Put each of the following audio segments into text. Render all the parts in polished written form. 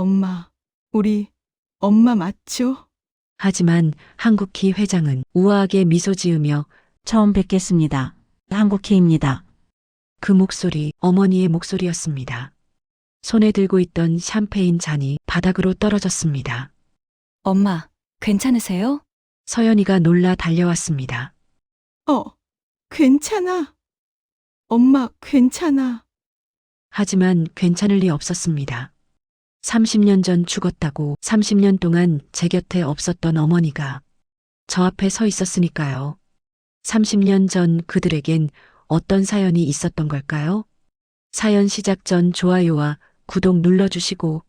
엄마, 우리 엄마 맞죠? 하지만 한국희 회장은 우아하게 미소 지으며 처음 뵙겠습니다. 한국희입니다. 그 목소리 어머니의 목소리였습니다. 손에 들고 있던 샴페인 잔이 바닥으로 떨어졌습니다. 엄마, 괜찮으세요? 서연이가 놀라 달려왔습니다. 괜찮아. 엄마, 괜찮아. 하지만 괜찮을 리 없었습니다. 30년 전 죽었다고 30년 동안 제 곁에 없었던 어머니가 저 앞에 서 있었으니까요. 30년 전 그들에겐 어떤 사연이 있었던 걸까요? 사연 시작 전 좋아요와 구독 눌러주시고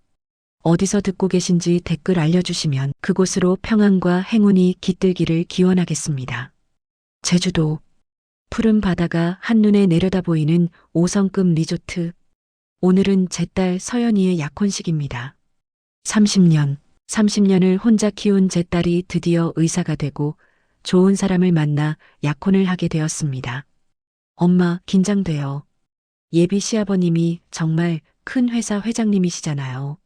어디서 듣고 계신지 댓글 알려주시면 그곳으로 평안과 행운이 깃들기를 기원하겠습니다. 제주도 푸른 바다가 한눈에 내려다 보이는 5성급 리조트. 오늘은 제 딸 서연이의 약혼식입니다. 30년을 혼자 키운 제 딸이 드디어 의사가 되고 좋은 사람을 만나 약혼을 하게 되었습니다. 엄마, 긴장돼요. 예비 시아버님이 정말 큰 회사 회장님이시잖아요.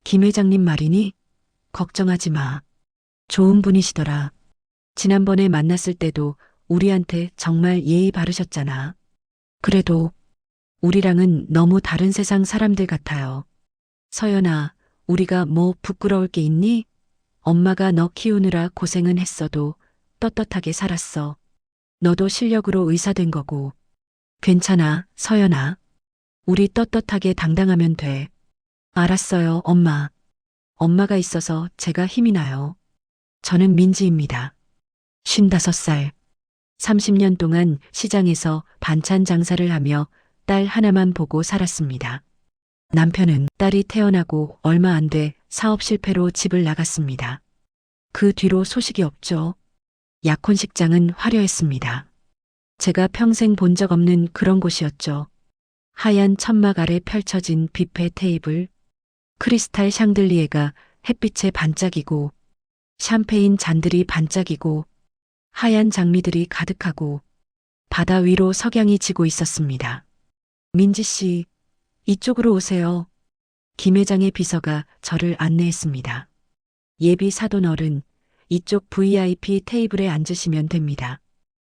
김 회장님 말이니? 걱정하지 마. 좋은 분이시더라. 지난번에 만났을 때도 우리한테 정말 예의 바르셨잖아. 그래도 우리랑은 너무 다른 세상 사람들 같아요. 서연아, 우리가 뭐 부끄러울 게 있니? 엄마가 너 키우느라 고생은 했어도 떳떳하게 살았어. 너도 실력으로 의사 된 거고. 괜찮아, 서연아. 우리 떳떳하게 당당하면 돼. 알았어요, 엄마. 엄마가 있어서 제가 힘이 나요. 저는 민지입니다. 55살. 30년 동안 시장에서 반찬 장사를 하며 딸 하나만 보고 살았습니다. 남편은 딸이 태어나고 얼마 안 돼 사업 실패로 집을 나갔습니다. 그 뒤로 소식이 없죠. 약혼식장은 화려했습니다. 제가 평생 본 적 없는 그런 곳이었죠. 하얀 천막 아래 펼쳐진 뷔페 테이블, 크리스탈 샹들리에가 햇빛에 반짝이고, 샴페인 잔들이 반짝이고, 하얀 장미들이 가득하고, 바다 위로 석양이 지고 있었습니다. 민지 씨, 이쪽으로 오세요. 김 회장의 비서가 저를 안내했습니다. 예비 사돈 어른, 이쪽 VIP 테이블에 앉으시면 됩니다.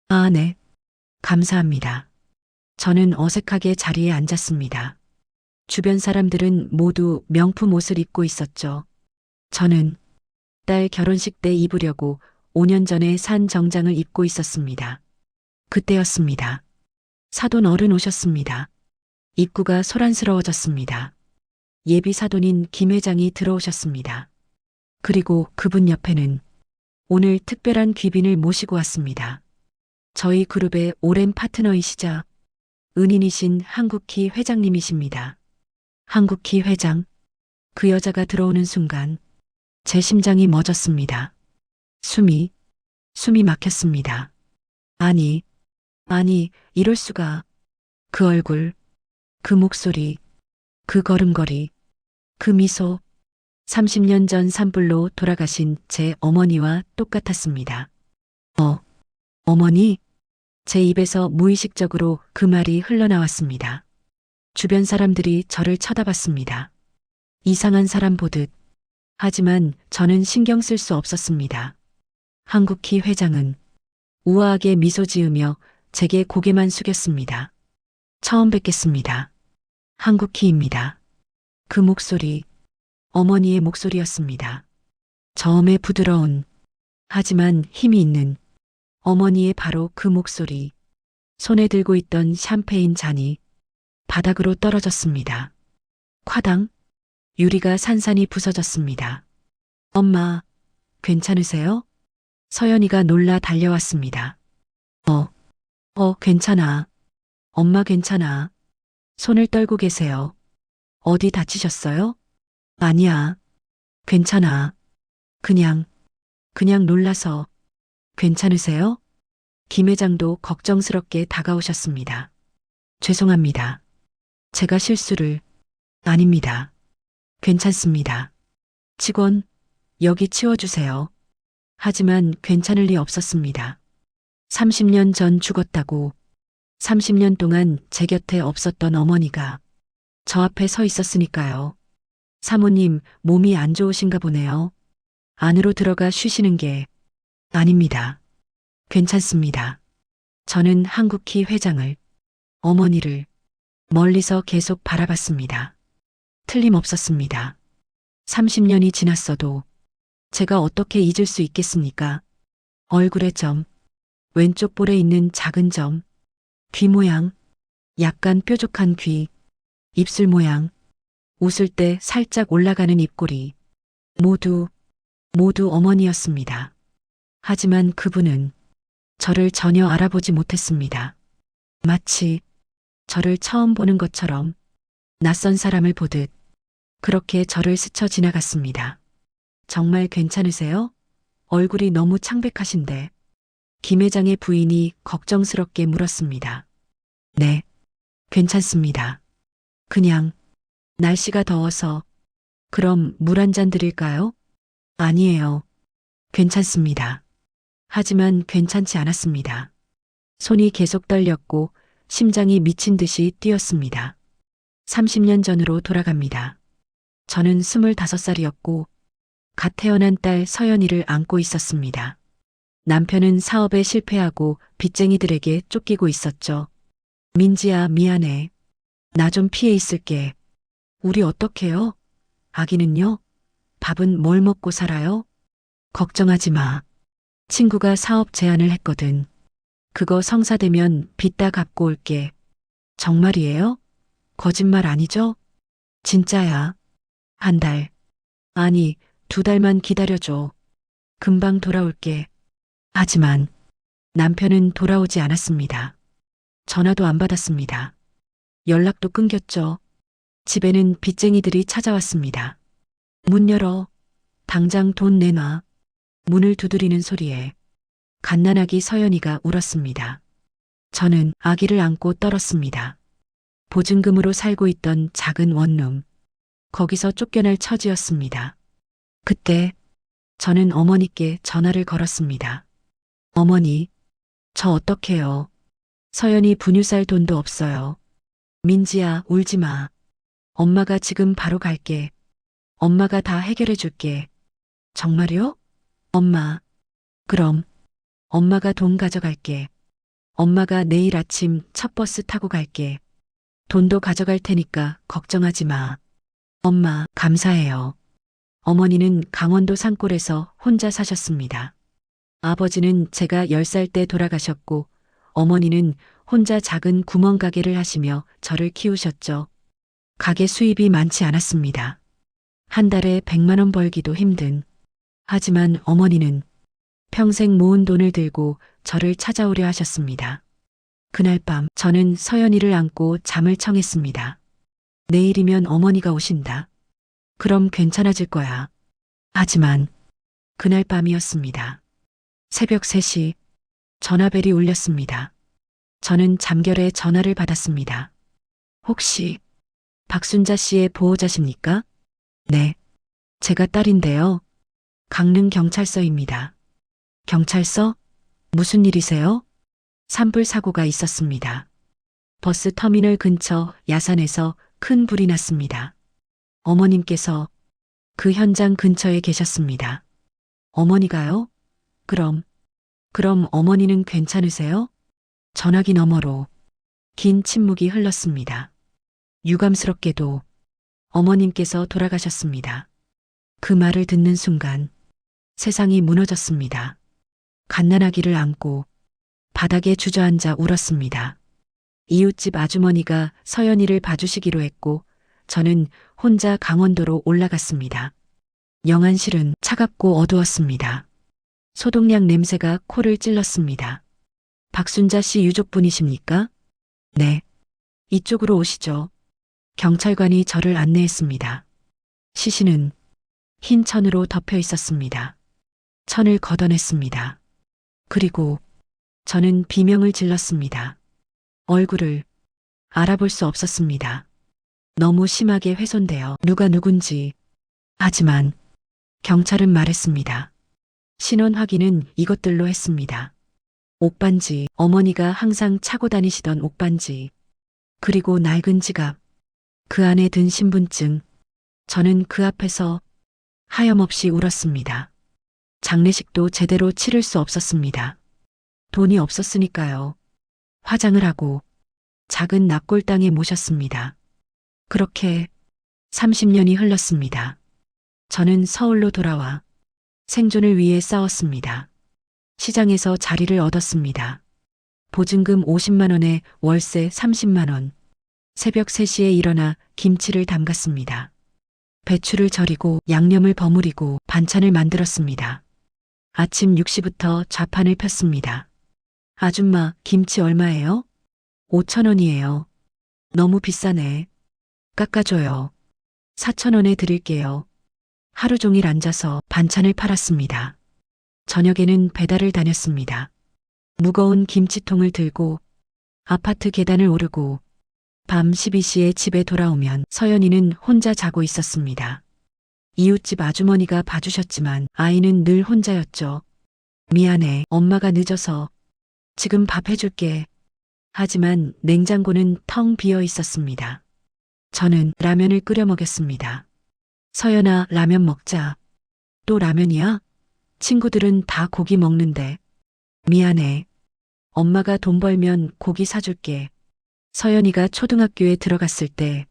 아, 네. 감사합니다. 저는 어색하게 자리에 앉았습니다. 주변 사람들은 모두 명품 옷을 입고 있었죠. 저는 딸 결혼식 때 입으려고 5년 전에 산 정장을 입고 있었습니다. 그때였습니다. 사돈 어른 오셨습니다. 입구가 소란스러워졌습니다. 예비 사돈인 김 회장이 들어오셨습니다. 그리고 그분 옆에는 오늘 특별한 귀빈을 모시고 왔습니다. 저희 그룹의 오랜 파트너이시자 은인이신 한국희 회장님이십니다. 한국희 회장. 그 여자가 들어오는 순간 제 심장이 멎었습니다. 숨이 막혔습니다. 아니, 이럴 수가. 그 얼굴, 그 목소리, 그 걸음걸이, 그 미소. 30년 전 산불로 돌아가신 제 어머니와 똑같았습니다. 어머니? 제 입에서 무의식적으로 그 말이 흘러나왔습니다. 주변 사람들이 저를 쳐다봤습니다. 이상한 사람 보듯. 하지만 저는 신경 쓸 수 없었습니다. 한국희 회장은 우아하게 미소 지으며 제게 고개만 숙였습니다. 처음 뵙겠습니다. 한국희입니다. 그 목소리, 어머니의 목소리였습니다. 저음의 부드러운, 하지만 힘이 있는 어머니의 바로 그 목소리. 손에 들고 있던 샴페인 잔이 바닥으로 떨어졌습니다. 콰당, 유리가 산산이 부서졌습니다. 엄마, 괜찮으세요? 서연이가 놀라 달려왔습니다. 괜찮아. 엄마 괜찮아. 손을 떨고 계세요. 어디 다치셨어요? 아니야. 괜찮아. 그냥 놀라서. 괜찮으세요? 김 회장도 걱정스럽게 다가오셨습니다. 죄송합니다. 제가 실수를. 아닙니다. 괜찮습니다. 직원, 여기 치워주세요. 하지만 괜찮을 리 없었습니다. 30년 전 죽었다고 30년 동안 제 곁에 없었던 어머니가 저 앞에 서 있었으니까요. 사모님, 몸이 안 좋으신가 보네요. 안으로 들어가 쉬시는 게 아닙니다. 괜찮습니다. 저는 한국희 회장을, 어머니를 멀리서 계속 바라봤습니다. 틀림없었습니다. 30년이 지났어도 제가 어떻게 잊을 수 있겠습니까? 얼굴의 점, 왼쪽 볼에 있는 작은 점, 귀 모양, 약간 뾰족한 귀, 입술 모양, 웃을 때 살짝 올라가는 입꼬리, 모두 어머니였습니다. 하지만 그분은 저를 전혀 알아보지 못했습니다. 마치 저를 처음 보는 것처럼 낯선 사람을 보듯 그렇게 저를 스쳐 지나갔습니다. 정말 괜찮으세요? 얼굴이 너무 창백하신데 김 회장의 부인이 걱정스럽게 물었습니다. 네, 괜찮습니다. 그냥 날씨가 더워서. 그럼 물 한 잔 드릴까요? 아니에요. 괜찮습니다. 하지만 괜찮지 않았습니다. 손이 계속 떨렸고 심장이 미친 듯이 뛰었습니다. 30년 전으로 돌아갑니다. 저는 25살이었고 갓 태어난 딸 서연이를 안고 있었습니다. 남편은 사업에 실패하고 빚쟁이들에게 쫓기고 있었죠. 민지야, 미안해. 나 좀 피해 있을게. 우리 어떡해요? 아기는요? 밥은 뭘 먹고 살아요? 걱정하지 마. 친구가 사업 제안을 했거든. 그거 성사되면 빚 다 갚고 올게. 정말이에요? 거짓말 아니죠? 진짜야. 한 달. 아니, 2달만 기다려줘. 금방 돌아올게. 하지만 남편은 돌아오지 않았습니다. 전화도 안 받았습니다. 연락도 끊겼죠. 집에는 빚쟁이들이 찾아왔습니다. 문 열어. 당장 돈 내놔. 문을 두드리는 소리에 갓난아기 서연이가 울었습니다. 저는 아기를 안고 떨었습니다. 보증금으로 살고 있던 작은 원룸. 거기서 쫓겨날 처지였습니다. 그때 저는 어머니께 전화를 걸었습니다. 어머니, 저 어떡해요? 서연이 분유 살 돈도 없어요. 민지야, 울지 마. 엄마가 지금 바로 갈게. 엄마가 다 해결해 줄게. 정말요? 엄마. 그럼 엄마가 돈 가져갈게. 엄마가 내일 아침 첫 버스 타고 갈게. 돈도 가져갈 테니까 걱정하지 마. 엄마, 감사해요. 어머니는 강원도 산골에서 혼자 사셨습니다. 아버지는 제가 10살 때 돌아가셨고 어머니는 혼자 작은 구멍가게를 하시며 저를 키우셨죠. 가게 수입이 많지 않았습니다. 한 달에 100만 원 벌기도 힘든. 하지만 어머니는 평생 모은 돈을 들고 저를 찾아오려 하셨습니다. 그날 밤 저는 서연이를 안고 잠을 청했습니다. 내일이면 어머니가 오신다. 그럼 괜찮아질 거야. 하지만 그날 밤이었습니다. 새벽 3시 전화벨이 울렸습니다. 저는 잠결에 전화를 받았습니다. 혹시 박순자 씨의 보호자십니까? 네, 제가 딸인데요. 강릉 경찰서입니다. 경찰서? 무슨 일이세요? 산불 사고가 있었습니다. 버스 터미널 근처 야산에서 큰 불이 났습니다. 어머님께서 그 현장 근처에 계셨습니다. 어머니가요? 그럼 어머니는 괜찮으세요? 전화기 너머로 긴 침묵이 흘렀습니다. 유감스럽게도 어머님께서 돌아가셨습니다. 그 말을 듣는 순간 세상이 무너졌습니다. 갓난아기를 안고 바닥에 주저앉아 울었습니다. 이웃집 아주머니가 서연이를 봐주시기로 했고 저는 혼자 강원도로 올라갔습니다. 영안실은 차갑고 어두웠습니다. 소독약 냄새가 코를 찔렀습니다. 박순자 씨 유족분이십니까? 네. 이쪽으로 오시죠. 경찰관이 저를 안내했습니다. 시신은 흰 천으로 덮여 있었습니다. 천을 걷어냈습니다. 그리고 저는 비명을 질렀습니다. 얼굴을 알아볼 수 없었습니다. 너무 심하게 훼손되어 누가 누군지. 하지만 경찰은 말했습니다. 신원 확인은 이것들로 했습니다. 옷반지, 어머니가 항상 차고 다니시던 옷반지, 그리고 낡은 지갑, 그 안에 든 신분증, 저는 그 앞에서 하염없이 울었습니다. 장례식도 제대로 치를 수 없었습니다. 돈이 없었으니까요. 화장을 하고 작은 납골당에 모셨습니다. 그렇게 30년이 흘렀습니다. 저는 서울로 돌아와 생존을 위해 싸웠습니다. 시장에서 자리를 얻었습니다. 보증금 50만 원에 월세 30만 원. 새벽 3시에 일어나 김치를 담갔습니다. 배추를 절이고 양념을 버무리고 반찬을 만들었습니다. 아침 6시부터 좌판을 폈습니다. 아줌마, 김치 얼마예요? 5천 원이에요. 너무 비싸네. 깎아줘요. 4천 원에 드릴게요. 하루 종일 앉아서 반찬을 팔았습니다. 저녁에는 배달을 다녔습니다. 무거운 김치통을 들고 아파트 계단을 오르고 밤 12시에 집에 돌아오면 서연이는 혼자 자고 있었습니다. 이웃집 아주머니가 봐주셨지만 아이는 늘 혼자였죠. 미안해, 엄마가 늦어서. 지금 밥 해줄게. 하지만 냉장고는 텅 비어 있었습니다. 저는 라면을 끓여 먹였습니다. 서연아, 라면 먹자. 또 라면이야? 친구들은 다 고기 먹는데. 미안해. 엄마가 돈 벌면 고기 사줄게. 서연이가 초등학교에 들어갔을 때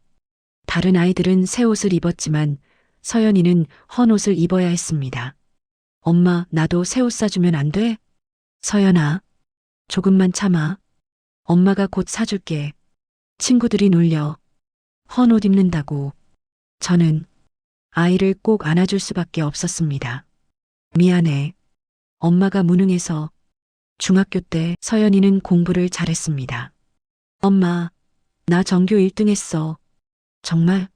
다른 아이들은 새 옷을 입었지만 서연이는 헌 옷을 입어야 했습니다. 엄마, 나도 새 옷 사주면 안 돼? 서연아, 조금만 참아. 엄마가 곧 사줄게. 친구들이 놀려. 헌 옷 입는다고. 저는 아이를 꼭 안아줄 수밖에 없었습니다. 미안해. 엄마가 무능해서. 중학교 때 서연이는 공부를 잘했습니다. 엄마, 나 전교 1등 했어. 정말?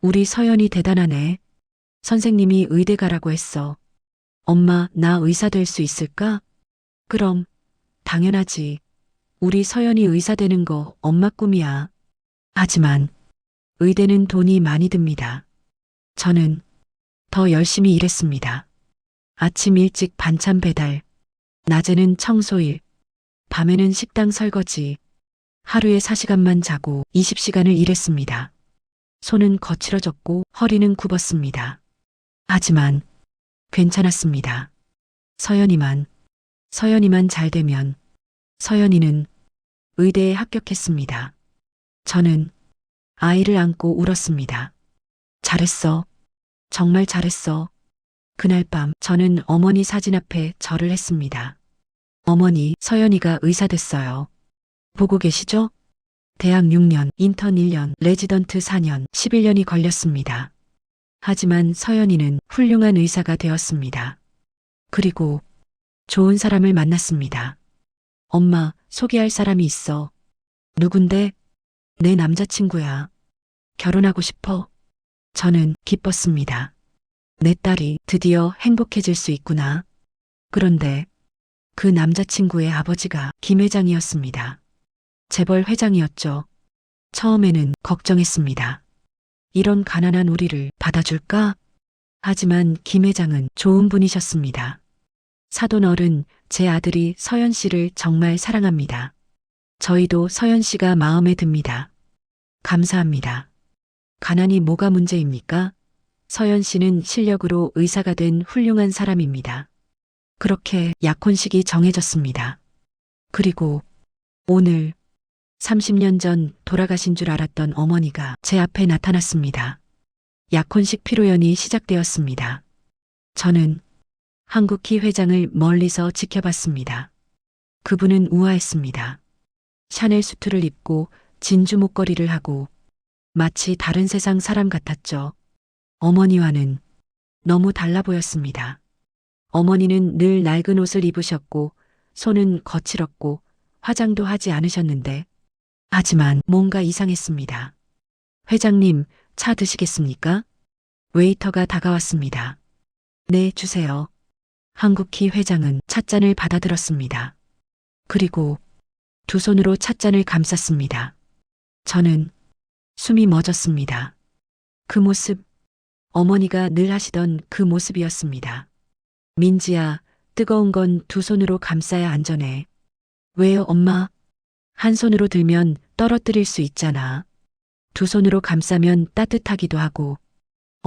우리 서연이 대단하네. 선생님이 의대 가라고 했어. 엄마, 나 의사 될 수 있을까? 그럼, 당연하지. 우리 서연이 의사 되는 거 엄마 꿈이야. 하지만 의대는 돈이 많이 듭니다. 저는 더 열심히 일했습니다. 아침 일찍 반찬 배달, 낮에는 청소일, 밤에는 식당 설거지, 하루에 4시간만 자고 20시간을 일했습니다. 손은 거칠어졌고 허리는 굽었습니다. 하지만 괜찮았습니다. 서연이만 잘 되면 서연이는 의대에 합격했습니다. 저는 아이를 안고 울었습니다. 잘했어. 정말 잘했어. 그날 밤 저는 어머니 사진 앞에 절을 했습니다. 어머니, 서연이가 의사 됐어요. 보고 계시죠? 대학 6년, 인턴 1년, 레지던트 4년, 11년이 걸렸습니다. 하지만 서연이는 훌륭한 의사가 되었습니다. 그리고 좋은 사람을 만났습니다. 엄마, 소개할 사람이 있어. 누군데? 내 남자친구야. 결혼하고 싶어. 저는 기뻤습니다. 내 딸이 드디어 행복해질 수 있구나. 그런데 그 남자친구의 아버지가 김 회장이었습니다. 재벌 회장이었죠. 처음에는 걱정했습니다. 이런 가난한 우리를 받아줄까? 하지만 김 회장은 좋은 분이셨습니다. 사돈 어른, 제 아들이 서연 씨를 정말 사랑합니다. 저희도 서연 씨가 마음에 듭니다. 감사합니다. 가난이 뭐가 문제입니까? 서연 씨는 실력으로 의사가 된 훌륭한 사람입니다. 그렇게 약혼식이 정해졌습니다. 그리고 오늘 30년 전 돌아가신 줄 알았던 어머니가 제 앞에 나타났습니다. 약혼식 피로연이 시작되었습니다. 저는 한국희 회장을 멀리서 지켜봤습니다. 그분은 우아했습니다. 샤넬 수트를 입고 진주 목걸이를 하고 마치 다른 세상 사람 같았죠. 어머니와는 너무 달라 보였습니다. 어머니는 늘 낡은 옷을 입으셨고 손은 거칠었고 화장도 하지 않으셨는데 하지만 뭔가 이상했습니다. 회장님, 차 드시겠습니까? 웨이터가 다가왔습니다. 네, 주세요. 한국희 회장은 찻잔을 받아들었습니다. 그리고 두 손으로 찻잔을 감쌌습니다. 저는 숨이 멎었습니다. 그 모습, 어머니가 늘 하시던 그 모습이었습니다. 민지야, 뜨거운 건 두 손으로 감싸야 안전해. 왜요, 엄마? 한 손으로 들면 떨어뜨릴 수 있잖아. 두 손으로 감싸면 따뜻하기도 하고.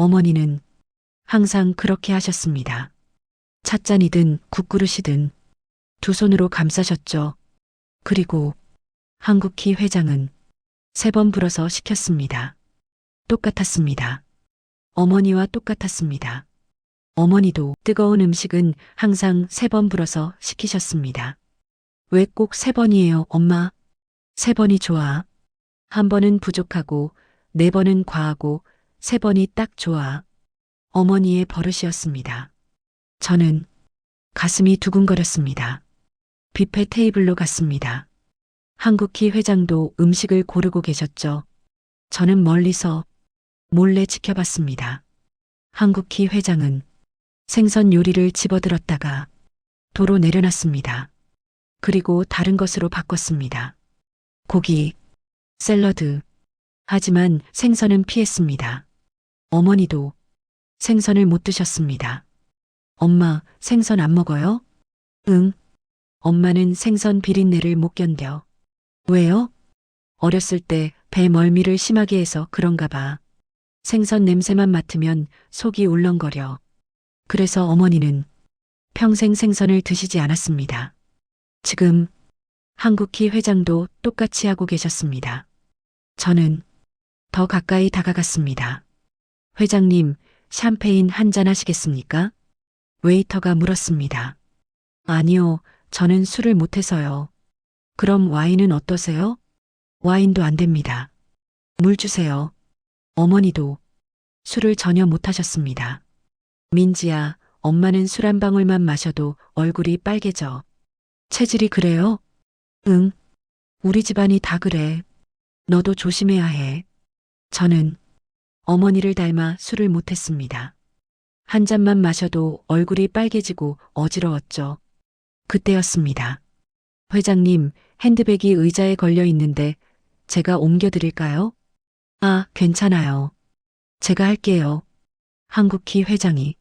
어머니는 항상 그렇게 하셨습니다. 찻잔이든 국그릇이든 두 손으로 감싸셨죠. 그리고 한국희 회장은 3번 불어서 시켰습니다. 똑같았습니다. 어머니와 똑같았습니다. 어머니도 뜨거운 음식은 항상 3번 불어서 시키셨습니다. 왜 꼭 3번이에요, 엄마? 3번이 좋아. 1번은 부족하고 4번은 과하고 3번이 딱 좋아. 어머니의 버릇이었습니다. 저는 가슴이 두근거렸습니다. 뷔페 테이블로 갔습니다. 한국희 회장도 음식을 고르고 계셨죠. 저는 멀리서 몰래 지켜봤습니다. 한국희 회장은 생선 요리를 집어들었다가 도로 내려놨습니다. 그리고 다른 것으로 바꿨습니다. 고기, 샐러드. 하지만 생선은 피했습니다. 어머니도 생선을 못 드셨습니다. 엄마, 생선 안 먹어요? 응. 엄마는 생선 비린내를 못 견뎌. 왜요? 어렸을 때 배 멀미를 심하게 해서 그런가 봐. 생선 냄새만 맡으면 속이 울렁거려. 그래서 어머니는 평생 생선을 드시지 않았습니다. 지금 한국희 회장도 똑같이 하고 계셨습니다. 저는 더 가까이 다가갔습니다. 회장님, 샴페인 한 잔 하시겠습니까? 웨이터가 물었습니다. 아니요, 저는 술을 못해서요. 그럼 와인은 어떠세요? 와인도 안 됩니다. 물 주세요. 어머니도 술을 전혀 못하셨습니다. 민지야, 엄마는 술 한 방울만 마셔도 얼굴이 빨개져. 체질이 그래요? 응. 우리 집안이 다 그래. 너도 조심해야 해. 저는 어머니를 닮아 술을 못했습니다. 한 잔만 마셔도 얼굴이 빨개지고 어지러웠죠. 그때였습니다. 회장님, 핸드백이 의자에 걸려 있는데 제가 옮겨드릴까요? 아, 괜찮아요. 제가 할게요. 한국희 회장이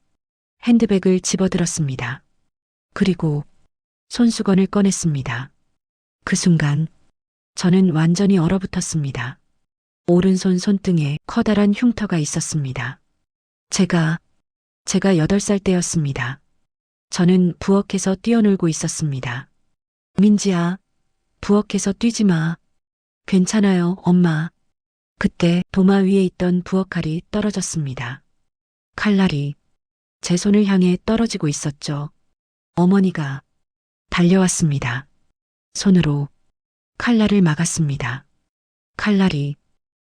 핸드백을 집어들었습니다. 그리고 손수건을 꺼냈습니다. 그 순간 저는 완전히 얼어붙었습니다. 오른손 손등에 커다란 흉터가 있었습니다. 제가 8살 때였습니다. 저는 부엌에서 뛰어놀고 있었습니다. 민지야, 부엌에서 뛰지 마. 괜찮아요, 엄마. 그때 도마 위에 있던 부엌칼이 떨어졌습니다. 칼날이 제 손을 향해 떨어지고 있었죠. 어머니가 달려왔습니다. 손으로 칼날을 막았습니다. 칼날이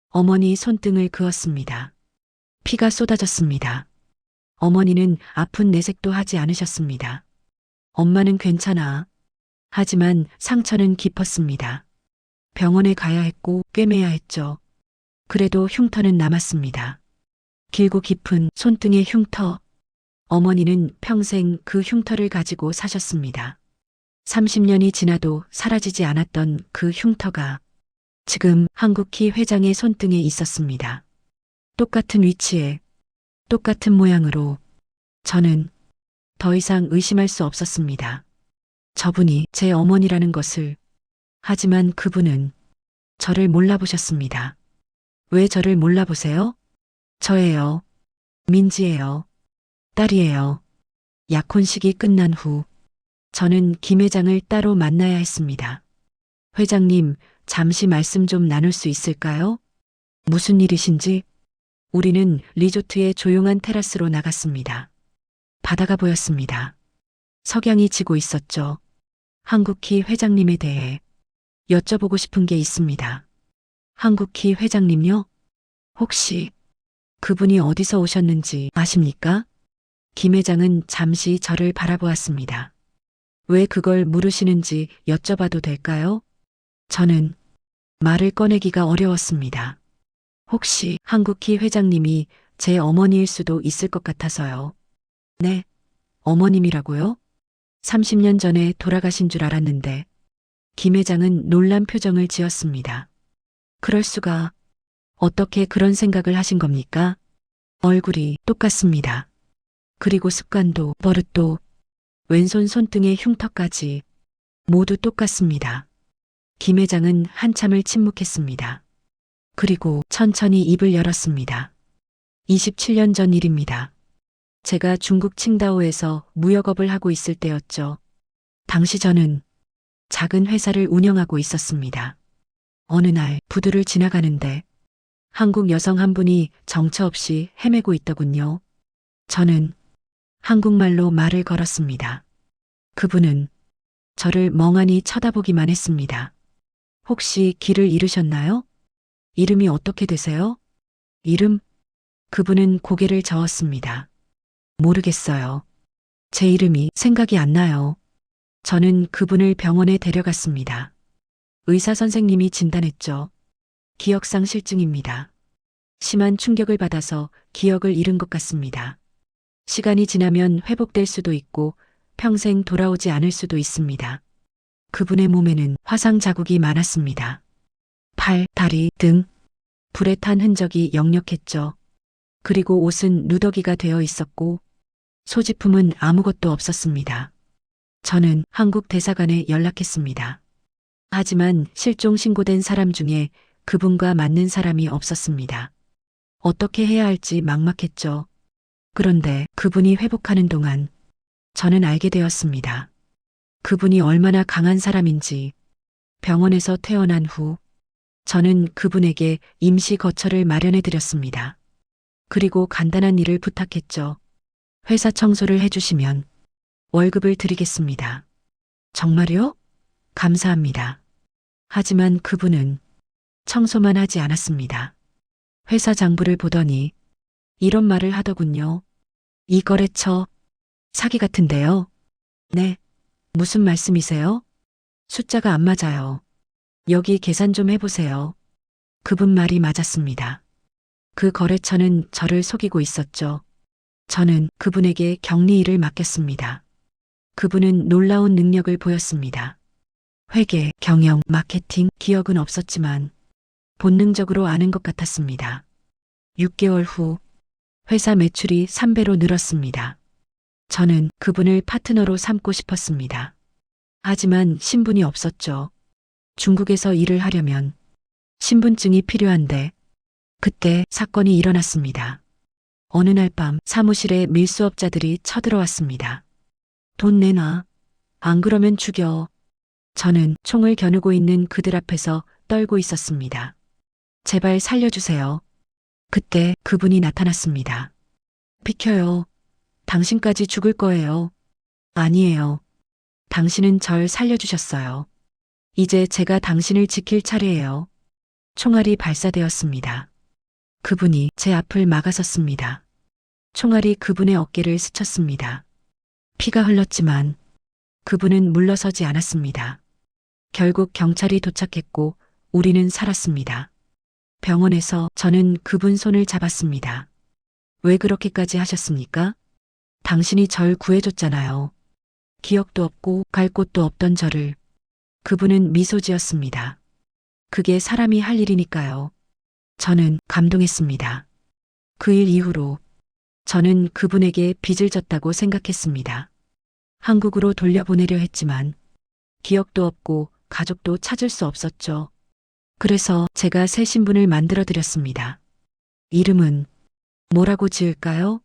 어머니 손등을 그었습니다. 피가 쏟아졌습니다. 어머니는 아픈 내색도 하지 않으셨습니다. 엄마는 괜찮아. 하지만 상처는 깊었습니다. 병원에 가야 했고 꿰매야 했죠. 그래도 흉터는 남았습니다. 길고 깊은 손등의 흉터. 어머니는 평생 그 흉터를 가지고 사셨습니다. 30년이 지나도 사라지지 않았던 그 흉터가 지금 한국희 회장의 손등에 있었습니다. 똑같은 위치에, 똑같은 모양으로 저는 더 이상 의심할 수 없었습니다. 저분이 제 어머니라는 것을. 하지만 그분은 저를 몰라보셨습니다. 왜 저를 몰라보세요? 저예요. 민지예요. 딸이에요. 약혼식이 끝난 후 저는 김 회장을 따로 만나야 했습니다. 회장님, 잠시 말씀 좀 나눌 수 있을까요? 무슨 일이신지? 우리는 리조트의 조용한 테라스로 나갔습니다. 바다가 보였습니다. 석양이 지고 있었죠. 한국희 회장님에 대해 여쭤보고 싶은 게 있습니다. 한국희 회장님요? 혹시 그분이 어디서 오셨는지 아십니까? 김 회장은 잠시 저를 바라보았습니다. 왜 그걸 물으시는지 여쭤봐도 될까요? 저는 말을 꺼내기가 어려웠습니다. 혹시 한국희 회장님이 제 어머니일 수도 있을 것 같아서요. 네, 어머님이라고요? 30년 전에 돌아가신 줄 알았는데 김 회장은 놀란 표정을 지었습니다. 그럴 수가. 어떻게 그런 생각을 하신 겁니까? 얼굴이 똑같습니다. 그리고 습관도 버릇도 왼손 손등의 흉터까지 모두 똑같습니다. 김 회장은 한참을 침묵했습니다. 그리고 천천히 입을 열었습니다. 27년 전 일입니다. 제가 중국 칭다오에서 무역업을 하고 있을 때였죠. 당시 저는 작은 회사를 운영하고 있었습니다. 어느 날 부두를 지나가는데 한국 여성 한 분이 정처 없이 헤매고 있더군요. 저는 한국말로 말을 걸었습니다. 그분은 저를 멍하니 쳐다보기만 했습니다. 혹시 길을 잃으셨나요? 이름이 어떻게 되세요? 이름? 그분은 고개를 저었습니다. 모르겠어요. 제 이름이 생각이 안 나요. 저는 그분을 병원에 데려갔습니다. 의사 선생님이 진단했죠. 기억상실증입니다. 심한 충격을 받아서 기억을 잃은 것 같습니다. 시간이 지나면 회복될 수도 있고 평생 돌아오지 않을 수도 있습니다. 그분의 몸에는 화상 자국이 많았습니다. 팔, 다리, 등, 불에 탄 흔적이 역력했죠. 그리고 옷은 누더기가 되어 있었고 소지품은 아무것도 없었습니다. 저는 한국 대사관에 연락했습니다. 하지만 실종 신고된 사람 중에 그분과 맞는 사람이 없었습니다. 어떻게 해야 할지 막막했죠. 그런데 그분이 회복하는 동안 저는 알게 되었습니다. 그분이 얼마나 강한 사람인지. 병원에서 퇴원한 후 저는 그분에게 임시 거처를 마련해 드렸습니다. 그리고 간단한 일을 부탁했죠. 회사 청소를 해주시면 월급을 드리겠습니다. 정말요? 감사합니다. 하지만 그분은 청소만 하지 않았습니다. 회사 장부를 보더니 이런 말을 하더군요. 이 거래처 사기 같은데요. 네. 무슨 말씀이세요? 숫자가 안 맞아요. 여기 계산 좀 해보세요. 그분 말이 맞았습니다. 그 거래처는 저를 속이고 있었죠. 저는 그분에게 격리 일을 맡겼습니다. 그분은 놀라운 능력을 보였습니다. 회계, 경영, 마케팅, 기억은 없었지만 본능적으로 아는 것 같았습니다. 6개월 후 회사 매출이 3배로 늘었습니다. 저는 그분을 파트너로 삼고 싶었습니다. 하지만 신분이 없었죠. 중국에서 일을 하려면 신분증이 필요한데 그때 사건이 일어났습니다. 어느 날 밤 사무실에 밀수업자들이 쳐들어왔습니다. 돈 내놔. 안 그러면 죽여. 저는 총을 겨누고 있는 그들 앞에서 떨고 있었습니다. 제발 살려주세요. 그때 그분이 나타났습니다. 비켜요. 당신까지 죽을 거예요. 아니에요. 당신은 절 살려주셨어요. 이제 제가 당신을 지킬 차례예요. 총알이 발사되었습니다. 그분이 제 앞을 막아섰습니다. 총알이 그분의 어깨를 스쳤습니다. 피가 흘렀지만 그분은 물러서지 않았습니다. 결국 경찰이 도착했고 우리는 살았습니다. 병원에서 저는 그분 손을 잡았습니다. 왜 그렇게까지 하셨습니까? 당신이 절 구해줬잖아요. 기억도 없고 갈 곳도 없던 저를. 그분은 미소 지었습니다. 그게 사람이 할 일이니까요. 저는 감동했습니다. 그 일 이후로 저는 그분에게 빚을 졌다고 생각했습니다. 한국으로 돌려보내려 했지만 기억도 없고 가족도 찾을 수 없었죠. 그래서 제가 새 신분을 만들어 드렸습니다. 이름은 뭐라고 지을까요?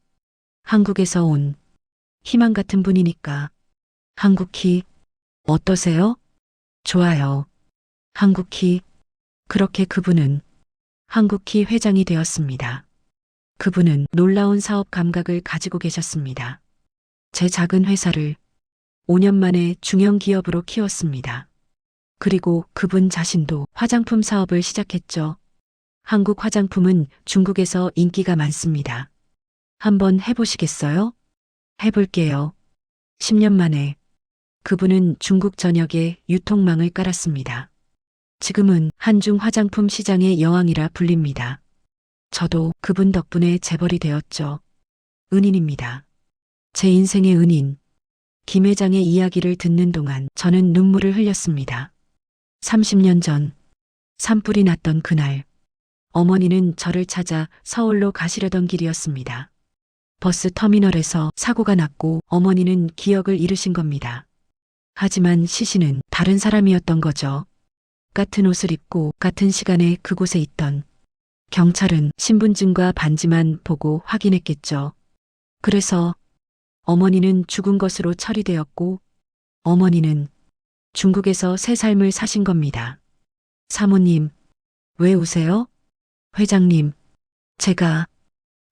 한국에서 온 희망 같은 분이니까. 한국희 어떠세요? 좋아요. 한국희. 그렇게 그분은 한국희 회장이 되었습니다. 그분은 놀라운 사업 감각을 가지고 계셨습니다. 제 작은 회사를 5년 만에 중형 기업으로 키웠습니다. 그리고 그분 자신도 화장품 사업을 시작했죠. 한국 화장품은 중국에서 인기가 많습니다. 한번 해보시겠어요? 해볼게요. 10년 만에 그분은 중국 전역에 유통망을 깔았습니다. 지금은 한중 화장품 시장의 여왕이라 불립니다. 저도 그분 덕분에 재벌이 되었죠. 은인입니다. 제 인생의 은인. 김 회장의 이야기를 듣는 동안 저는 눈물을 흘렸습니다. 30년 전 산불이 났던 그날 어머니는 저를 찾아 서울로 가시려던 길이었습니다. 버스 터미널에서 사고가 났고 어머니는 기억을 잃으신 겁니다. 하지만 시신은 다른 사람이었던 거죠. 같은 옷을 입고 같은 시간에 그곳에 있던 경찰은 신분증과 반지만 보고 확인했겠죠. 그래서 어머니는 죽은 것으로 처리되었고 어머니는 중국에서 새 삶을 사신 겁니다. 사모님, 왜 우세요? 회장님, 제가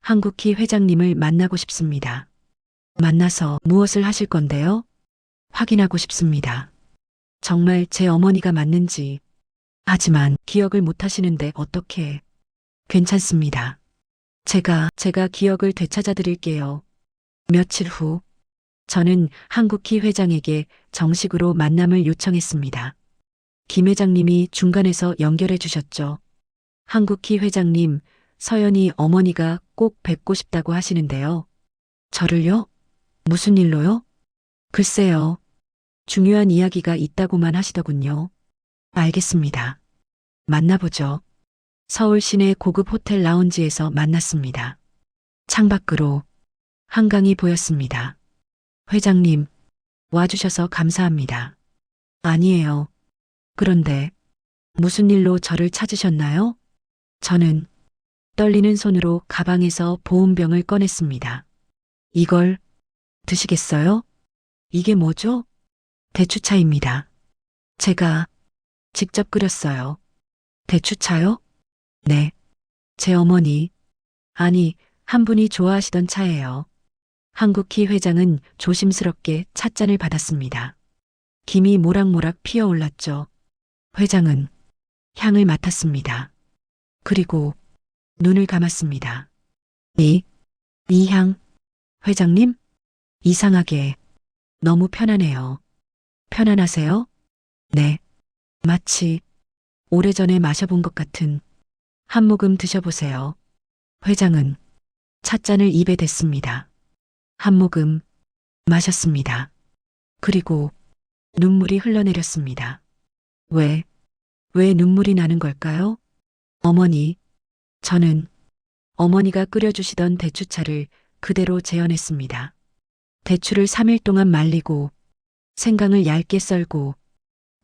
한국희 회장님을 만나고 싶습니다. 만나서 무엇을 하실 건데요? 확인하고 싶습니다. 정말 제 어머니가 맞는지. 하지만 기억을 못 하시는데 어떻게? 괜찮습니다. 제가 기억을 되찾아 드릴게요. 며칠 후, 저는 한국희 회장에게 정식으로 만남을 요청했습니다. 김 회장님이 중간에서 연결해 주셨죠. 한국희 회장님, 서연이 어머니가 꼭 뵙고 싶다고 하시는데요. 저를요? 무슨 일로요? 글쎄요. 중요한 이야기가 있다고만 하시더군요. 알겠습니다. 만나보죠. 서울 시내 고급 호텔 라운지에서 만났습니다. 창밖으로 한강이 보였습니다. 회장님, 와주셔서 감사합니다. 아니에요. 그런데 무슨 일로 저를 찾으셨나요? 저는 떨리는 손으로 가방에서 보온병을 꺼냈습니다. 이걸 드시겠어요? 이게 뭐죠? 대추차입니다. 제가 직접 끓였어요. 대추차요? 네. 제 어머니, 아니, 한 분이 좋아하시던 차예요. 한국희 회장은 조심스럽게 찻잔을 받았습니다. 김이 모락모락 피어올랐죠. 회장은 향을 맡았습니다. 그리고 눈을 감았습니다. 이 향, 회장님? 이상하게 너무 편안해요. 편안하세요? 네. 마치 오래전에 마셔본 것 같은. 한 모금 드셔보세요. 회장은 찻잔을 입에 댔습니다. 한 모금 마셨습니다. 그리고 눈물이 흘러내렸습니다. 왜 눈물이 나는 걸까요? 어머니, 저는 어머니가 끓여주시던 대추차를 그대로 재현했습니다. 대추를 3일 동안 말리고 생강을 얇게 썰고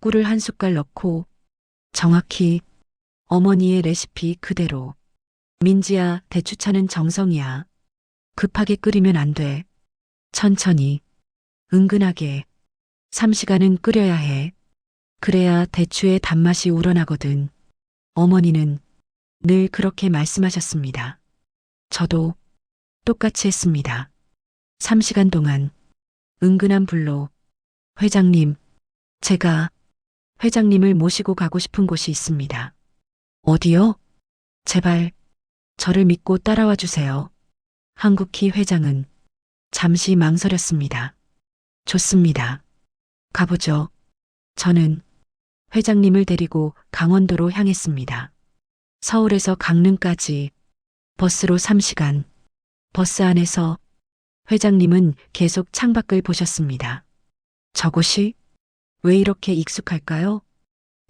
꿀을 한 숟갈 넣고 정확히 어머니의 레시피 그대로. 민지야, 대추차는 정성이야. 급하게 끓이면 안 돼. 천천히, 은근하게. 3시간은 끓여야 해. 그래야 대추의 단맛이 우러나거든. 어머니는 늘 그렇게 말씀하셨습니다. 저도 똑같이 했습니다. 3시간 동안 은근한 불로. 회장님, 제가 회장님을 모시고 가고 싶은 곳이 있습니다. 어디요? 제발 저를 믿고 따라와 주세요. 한국희 회장은 잠시 망설였습니다. 좋습니다. 가보죠. 저는 회장님을 데리고 강원도로 향했습니다. 서울에서 강릉까지 버스로 3시간. 버스 안에서 회장님은 계속 창밖을 보셨습니다. 저곳이 왜 이렇게 익숙할까요?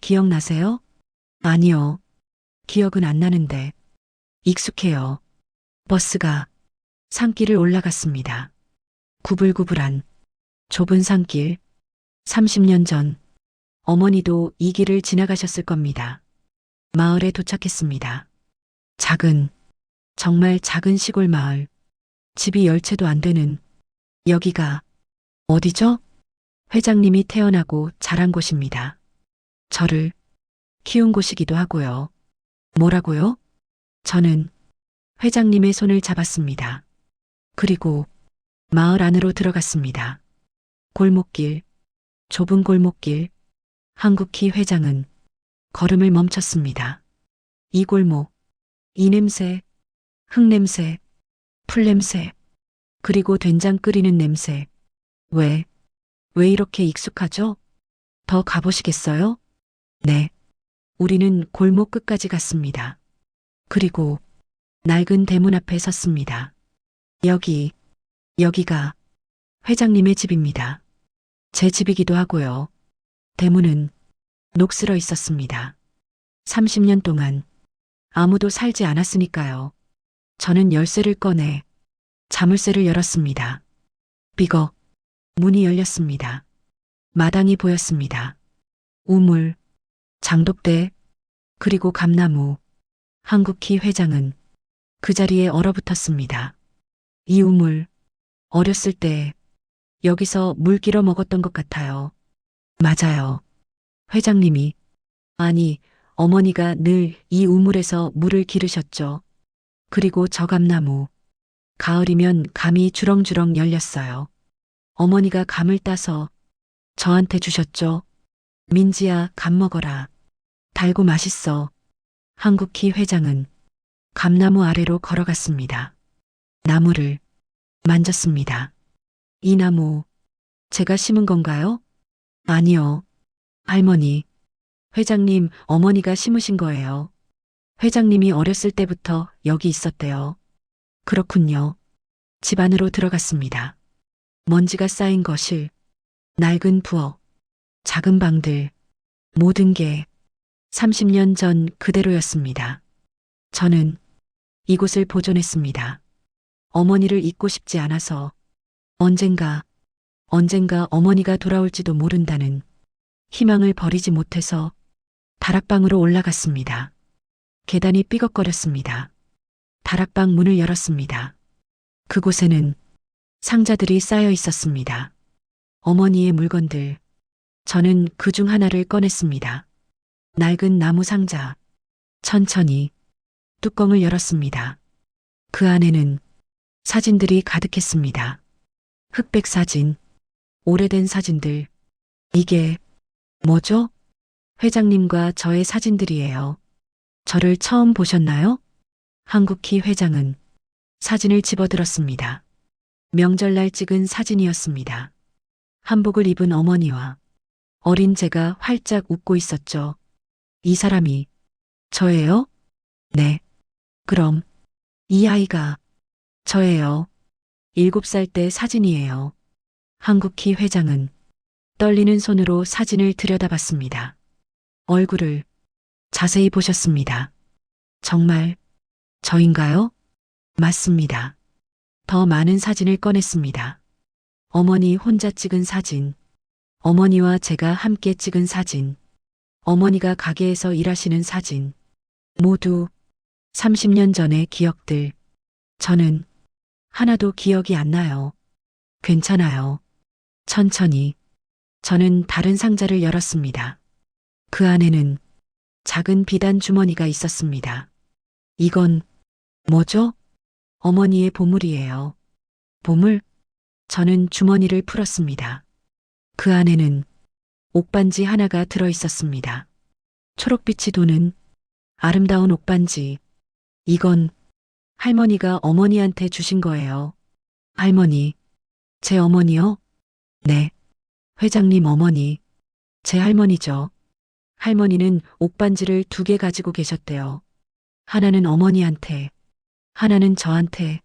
기억나세요? 아니요. 기억은 안 나는데 익숙해요. 버스가 산길을 올라갔습니다. 구불구불한 좁은 산길. 30년 전 어머니도 이 길을 지나가셨을 겁니다. 마을에 도착했습니다. 작은, 정말 작은 시골 마을. 집이 10채도 안 되는. 여기가 어디죠? 회장님이 태어나고 자란 곳입니다. 저를 키운 곳이기도 하고요. 뭐라고요? 저는 회장님의 손을 잡았습니다. 그리고 마을 안으로 들어갔습니다. 골목길, 좁은 골목길. 한국희 회장은 걸음을 멈췄습니다. 이 골목, 이 냄새, 흙냄새, 풀냄새, 그리고 된장 끓이는 냄새. 왜 이렇게 익숙하죠? 더 가보시겠어요? 네. 우리는 골목 끝까지 갔습니다. 그리고 낡은 대문 앞에 섰습니다. 여기가 회장님의 집입니다. 제 집이기도 하고요. 대문은 녹슬어 있었습니다. 30년 동안 아무도 살지 않았으니까요. 저는 열쇠를 꺼내 자물쇠를 열었습니다. 삐걱, 문이 열렸습니다. 마당이 보였습니다. 우물, 장독대, 그리고 감나무. 한국희 회장은 그 자리에 얼어붙었습니다. 이 우물, 어렸을 때 여기서 물 길어 먹었던 것 같아요. 맞아요. 회장님이, 아니, 어머니가 늘 이 우물에서 물을 기르셨죠. 그리고 저 감나무, 가을이면 감이 주렁주렁 열렸어요. 어머니가 감을 따서 저한테 주셨죠. 민지야, 감 먹어라. 달고 맛있어. 한국희 회장은 감나무 아래로 걸어갔습니다. 나무를 만졌습니다. 이 나무, 제가 심은 건가요? 아니요. 할머니, 회장님, 어머니가 심으신 거예요. 회장님이 어렸을 때부터 여기 있었대요. 그렇군요. 집 안으로 들어갔습니다. 먼지가 쌓인 거실, 낡은 부엌, 작은 방들, 모든 게 30년 전 그대로였습니다. 저는 이곳을 보존했습니다. 어머니를 잊고 싶지 않아서 언젠가 어머니가 돌아올지도 모른다는 희망을 버리지 못해서 다락방으로 올라갔습니다. 계단이 삐걱거렸습니다. 다락방 문을 열었습니다. 그곳에는 상자들이 쌓여 있었습니다. 어머니의 물건들. 저는 그 중 하나를 꺼냈습니다. 낡은 나무 상자. 천천히 뚜껑을 열었습니다. 그 안에는 사진들이 가득했습니다. 흑백 사진, 오래된 사진들. 이게 뭐죠? 회장님과 저의 사진들이에요. 저를 처음 보셨나요? 한국희 회장은 사진을 집어들었습니다. 명절날 찍은 사진이었습니다. 한복을 입은 어머니와 어린 제가 활짝 웃고 있었죠. 이 사람이 저예요? 네. 그럼 이 아이가 저예요. 7살 때 사진이에요. 한국희 회장은 떨리는 손으로 사진을 들여다봤습니다. 얼굴을 자세히 보셨습니다. 정말 저인가요? 맞습니다. 더 많은 사진을 꺼냈습니다. 어머니 혼자 찍은 사진, 어머니와 제가 함께 찍은 사진, 어머니가 가게에서 일하시는 사진, 모두 30년 전의 기억들. 저는 하나도 기억이 안 나요. 괜찮아요. 천천히. 저는 다른 상자를 열었습니다. 그 안에는 작은 비단 주머니가 있었습니다. 이건 뭐죠? 어머니의 보물이에요. 보물? 저는 주머니를 풀었습니다. 그 안에는 옥반지 하나가 들어 있었습니다. 초록빛이 도는 아름다운 옥반지. 이건 할머니가 어머니한테 주신 거예요. 할머니, 제 어머니요? 네. 회장님 어머니, 제 할머니죠. 할머니는 옥반지를 2개 가지고 계셨대요. 하나는 어머니한테, 하나는 저한테.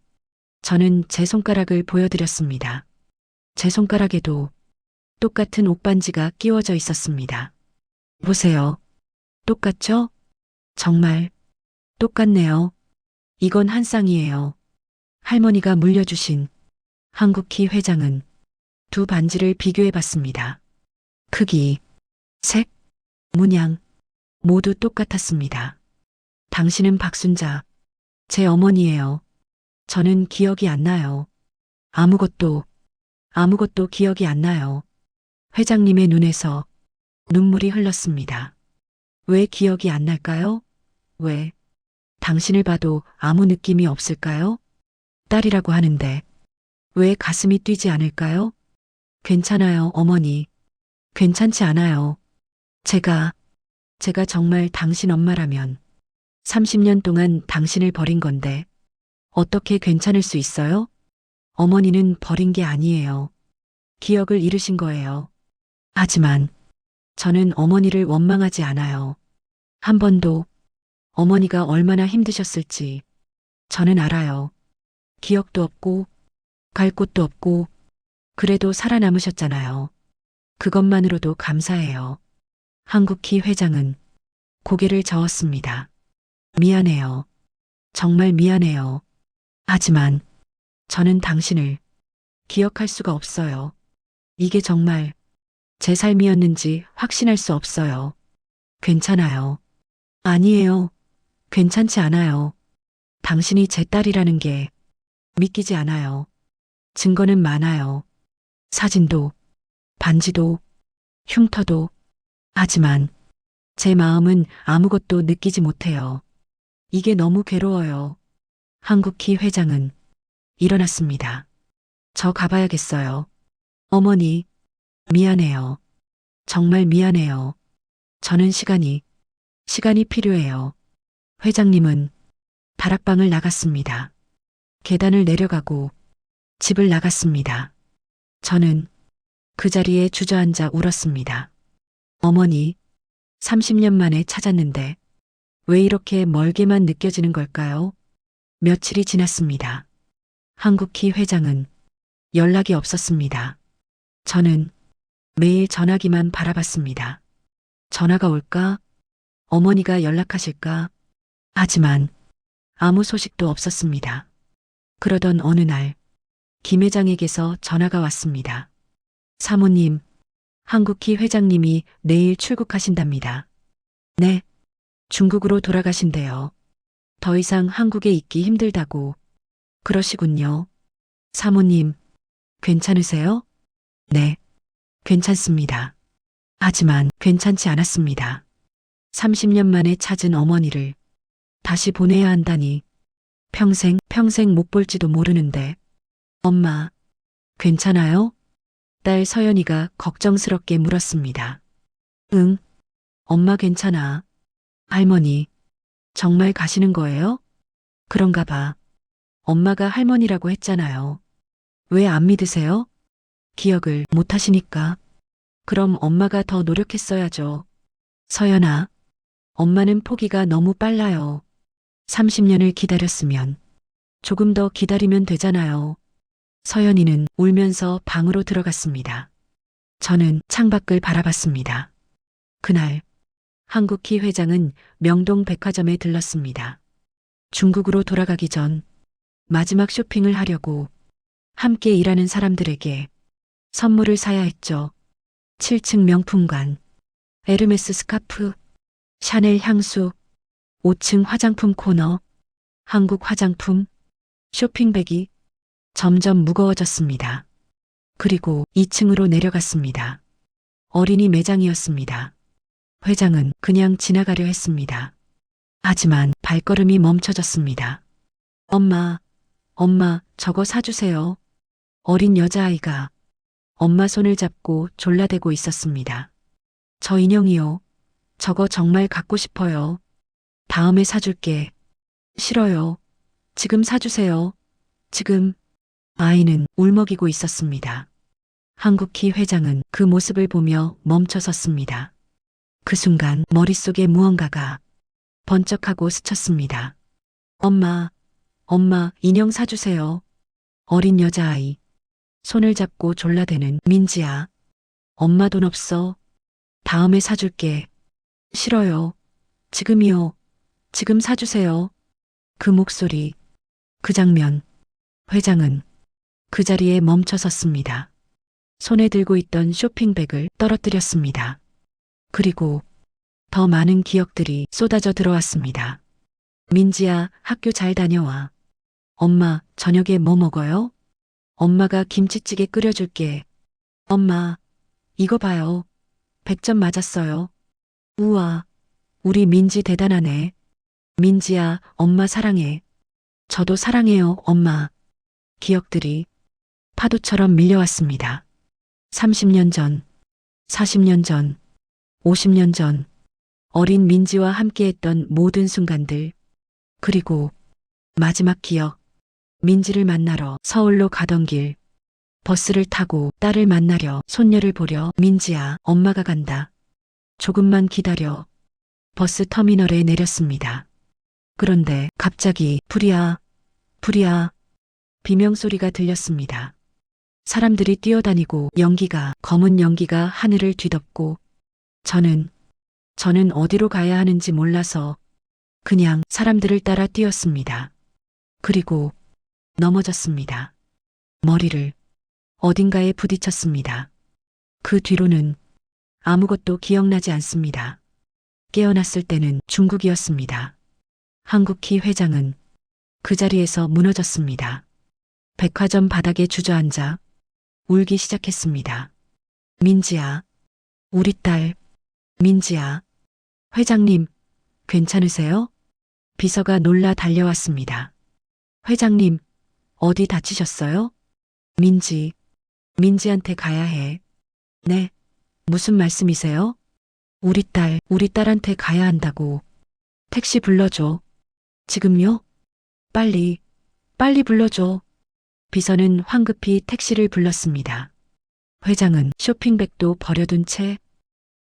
저는 제 손가락을 보여드렸습니다. 제 손가락에도 똑같은 옥반지가 끼워져 있었습니다. 보세요. 똑같죠? 정말 똑같네요. 이건 한 쌍이에요. 할머니가 물려주신. 한국희 회장은 2 반지를 비교해 봤습니다. 크기, 색, 문양 모두 똑같았습니다. 당신은 박순자, 제 어머니예요. 저는 기억이 안 나요. 아무것도 기억이 안 나요. 회장님의 눈에서 눈물이 흘렀습니다. 왜 기억이 안 날까요? 왜? 당신을 봐도 아무 느낌이 없을까요? 딸이라고 하는데 왜 가슴이 뛰지 않을까요? 괜찮아요, 어머니. 괜찮지 않아요. 제가 정말 당신 엄마라면 30년 동안 당신을 버린 건데 어떻게 괜찮을 수 있어요? 어머니는 버린 게 아니에요. 기억을 잃으신 거예요. 하지만 저는 어머니를 원망하지 않아요. 한 번도 어머니가 얼마나 힘드셨을지 저는 알아요. 기억도 없고 갈 곳도 없고 그래도 살아남으셨잖아요. 그것만으로도 감사해요. 한국희 회장은 고개를 저었습니다. 미안해요. 정말 미안해요. 하지만 저는 당신을 기억할 수가 없어요. 이게 정말 제 삶이었는지 확신할 수 없어요. 괜찮아요. 아니에요. 괜찮지 않아요. 당신이 제 딸이라는 게 믿기지 않아요. 증거는 많아요. 사진도, 반지도, 흉터도. 하지만 제 마음은 아무것도 느끼지 못해요. 이게 너무 괴로워요. 한국희 회장은 일어났습니다. 저 가봐야겠어요. 어머니, 미안해요. 정말 미안해요. 저는 시간이 필요해요. 회장님은 다락방을 나갔습니다. 계단을 내려가고 집을 나갔습니다. 저는 그 자리에 주저앉아 울었습니다. 어머니, 30년 만에 찾았는데 왜 이렇게 멀게만 느껴지는 걸까요? 며칠이 지났습니다. 한국희 회장은 연락이 없었습니다. 저는 매일 전화기만 바라봤습니다. 전화가 올까? 어머니가 연락하실까? 하지만 아무 소식도 없었습니다. 그러던 어느 날 김 회장에게서 전화가 왔습니다. 사모님, 한국희 회장님이 내일 출국하신답니다. 네, 중국으로 돌아가신대요. 더 이상 한국에 있기 힘들다고. 그러시군요. 사모님, 괜찮으세요? 네, 괜찮습니다. 하지만 괜찮지 않았습니다. 30년 만에 찾은 어머니를 다시 보내야 한다니 평생 못 볼지도 모르는데. 엄마, 괜찮아요? 딸 서연이가 걱정스럽게 물었습니다. 응, 엄마 괜찮아. 할머니, 정말 가시는 거예요? 그런가 봐. 엄마가 할머니라고 했잖아요. 왜 안 믿으세요? 기억을 못 하시니까. 그럼 엄마가 더 노력했어야죠. 서연아, 엄마는 포기가 너무 빨라요. 30년을 기다렸으면 조금 더 기다리면 되잖아요. 서연이는 울면서 방으로 들어갔습니다. 저는 창밖을 바라봤습니다. 그날 한국희 회장은 명동 백화점에 들렀습니다. 중국으로 돌아가기 전 마지막 쇼핑을 하려고 함께 일하는 사람들에게 선물을 사야 했죠. 7층 명품관, 에르메스 스카프, 샤넬 향수, 5층 화장품 코너, 한국 화장품, 쇼핑백이 점점 무거워졌습니다. 그리고 2층으로 내려갔습니다. 어린이 매장이었습니다. 회장은 그냥 지나가려 했습니다. 하지만 발걸음이 멈춰졌습니다. 엄마, 저거 사주세요. 어린 여자아이가 엄마 손을 잡고 졸라대고 있었습니다. 저 인형이요. 저거 정말 갖고 싶어요. 다음에 사줄게. 싫어요. 지금 사주세요. 지금. 아이는 울먹이고 있었습니다. 한국희 회장은 그 모습을 보며 멈춰 섰습니다. 그 순간 머릿속에 무언가가 번쩍하고 스쳤습니다. 엄마, 인형 사주세요. 어린 여자아이. 손을 잡고 졸라대는 민지야. 엄마 돈 없어. 다음에 사줄게. 싫어요. 지금이요. 지금 사주세요. 그 목소리, 그 장면. 회장은 그 자리에 멈춰 섰습니다. 손에 들고 있던 쇼핑백을 떨어뜨렸습니다. 그리고 더 많은 기억들이 쏟아져 들어왔습니다. 민지야, 학교 잘 다녀와. 엄마, 저녁에 뭐 먹어요? 엄마가 김치찌개 끓여줄게. 엄마, 이거 봐요. 100점 맞았어요. 우와, 우리 민지 대단하네. 민지야, 엄마 사랑해. 저도 사랑해요, 엄마. 기억들이 파도처럼 밀려왔습니다. 30년 전, 40년 전, 50년 전, 어린 민지와 함께했던 모든 순간들, 그리고 마지막 기억, 민지를 만나러 서울로 가던 길, 버스를 타고 딸을 만나려 손녀를 보려. 민지야, 엄마가 간다. 조금만 기다려. 버스 터미널에 내렸습니다. 그런데 갑자기 불이야, 비명소리가 들렸습니다. 사람들이 뛰어다니고 검은 연기가 하늘을 뒤덮고 저는 어디로 가야 하는지 몰라서 그냥 사람들을 따라 뛰었습니다. 그리고 넘어졌습니다. 머리를 어딘가에 부딪혔습니다. 그 뒤로는 아무것도 기억나지 않습니다. 깨어났을 때는 중국이었습니다. 한국희 회장은 그 자리에서 무너졌습니다. 백화점 바닥에 주저앉아 울기 시작했습니다. 민지야, 우리 딸, 민지야. 회장님, 괜찮으세요? 비서가 놀라 달려왔습니다. 회장님, 어디 다치셨어요? 민지한테 가야 해. 네, 무슨 말씀이세요? 우리 딸한테 가야 한다고. 택시 불러줘. 지금요? 빨리 불러줘. 비서는 황급히 택시를 불렀습니다. 회장은 쇼핑백도 버려둔 채